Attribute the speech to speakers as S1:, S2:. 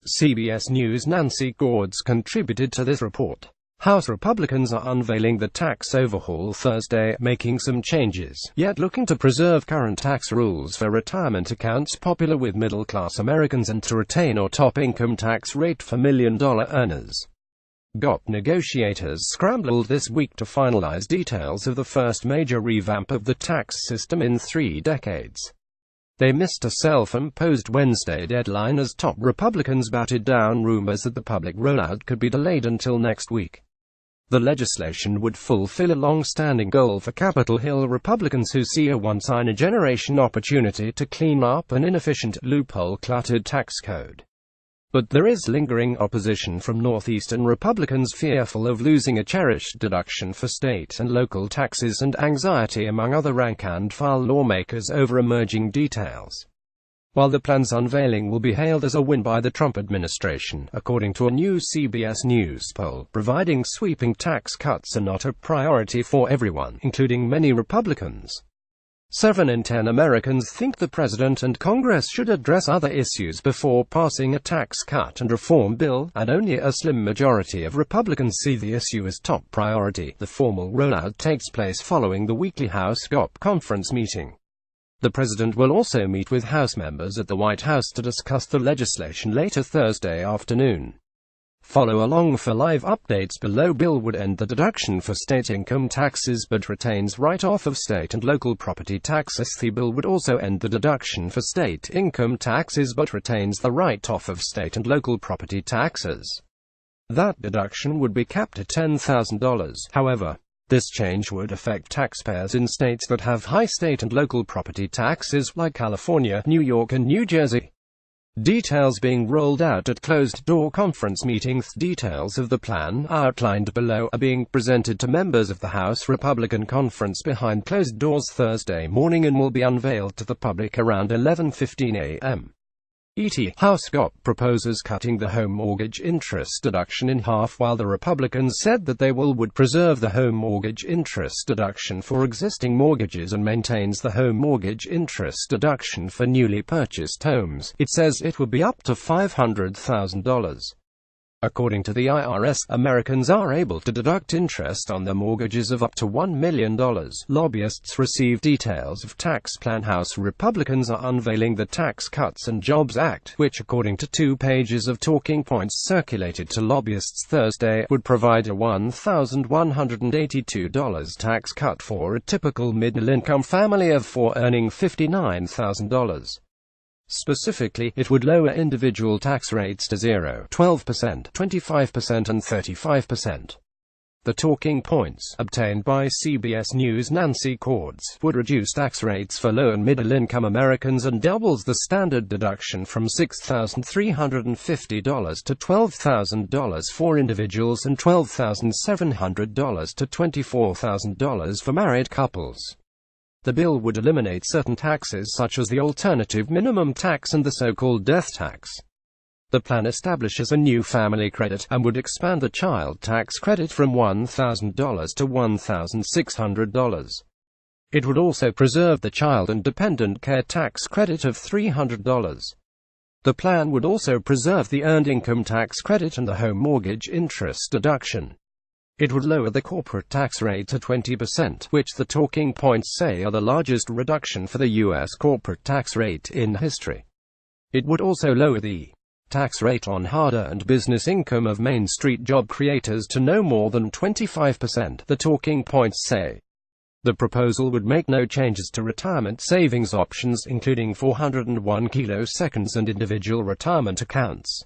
S1: CBS News Nancy Cordes contributed to this report. House Republicans are unveiling the tax overhaul Thursday, making some changes, yet looking to preserve current tax rules for retirement accounts popular with middle-class Americans and to retain or top income tax rate for million-dollar earners. Negotiators scrambled this week to finalize details of the first major revamp of the tax system in 3 decades. They missed a self-imposed Wednesday deadline as top Republicans batted down rumors that the public rollout could be delayed until next week. The legislation would fulfill a long-standing goal for Capitol Hill Republicans who see a once-in-a-generation opportunity to clean up an inefficient, loophole-cluttered tax code. But there is lingering opposition from Northeastern Republicans fearful of losing a cherished deduction for state and local taxes and anxiety among other rank-and-file lawmakers over emerging details. While the plan's unveiling will be hailed as a win by the Trump administration, according to a new CBS News poll, providing sweeping tax cuts are not a priority for everyone, including many Republicans. 7 in 10 Americans think the President and Congress should address other issues before passing a tax cut and reform bill, and only a slim majority of Republicans see the issue as top priority. The formal rollout takes place following the weekly House GOP conference meeting. The President will also meet with House members at the White House to discuss the legislation later Thursday afternoon. Follow along for live updates below. Bill would end the deduction for state income taxes but retains write-off of state and local property taxes. The bill would also end the deduction for state income taxes but retains the write-off of state and local property taxes. That deduction would be capped at $10,000. However, this change would affect taxpayers in states that have high state and local property taxes like California, New York and New Jersey. Details being rolled out at closed-door conference meetings. Details of the plan, outlined below, are being presented to members of the House Republican Conference behind closed doors Thursday morning and will be unveiled to the public around 11:15 a.m. ET. House GOP proposes cutting the home mortgage interest deduction in half, while the Republicans said that they would preserve the home mortgage interest deduction for existing mortgages and maintains the home mortgage interest deduction for newly purchased homes. It says it would be up to $500,000. According to the IRS, Americans are able to deduct interest on their mortgages of up to $1 million. Lobbyists receive details of tax plan. House Republicans are unveiling the Tax Cuts and Jobs Act, which, according to 2 pages of talking points circulated to lobbyists Thursday, would provide a $1,182 tax cut for a typical middle-income family of 4 earning $59,000. Specifically, it would lower individual tax rates to 0%, 12%, 25% and 35%. The talking points, obtained by CBS News Nancy Cordes, would reduce tax rates for low and middle-income Americans and doubles the standard deduction from $6,350 to $12,000 for individuals and $12,700 to $24,000 for married couples. The bill would eliminate certain taxes such as the alternative minimum tax and the so-called death tax. The plan establishes a new family credit, and would expand the child tax credit from $1,000 to $1,600. It would also preserve the child and dependent care tax credit of $300. The plan would also preserve the earned income tax credit and the home mortgage interest deduction. It would lower the corporate tax rate to 20%, which the talking points say are the largest reduction for the U.S. corporate tax rate in history. It would also lower the tax rate on hard-earned business income of Main Street job creators to no more than 25%, the talking points say. The proposal would make no changes to retirement savings options, including 401 kiloseconds and individual retirement accounts.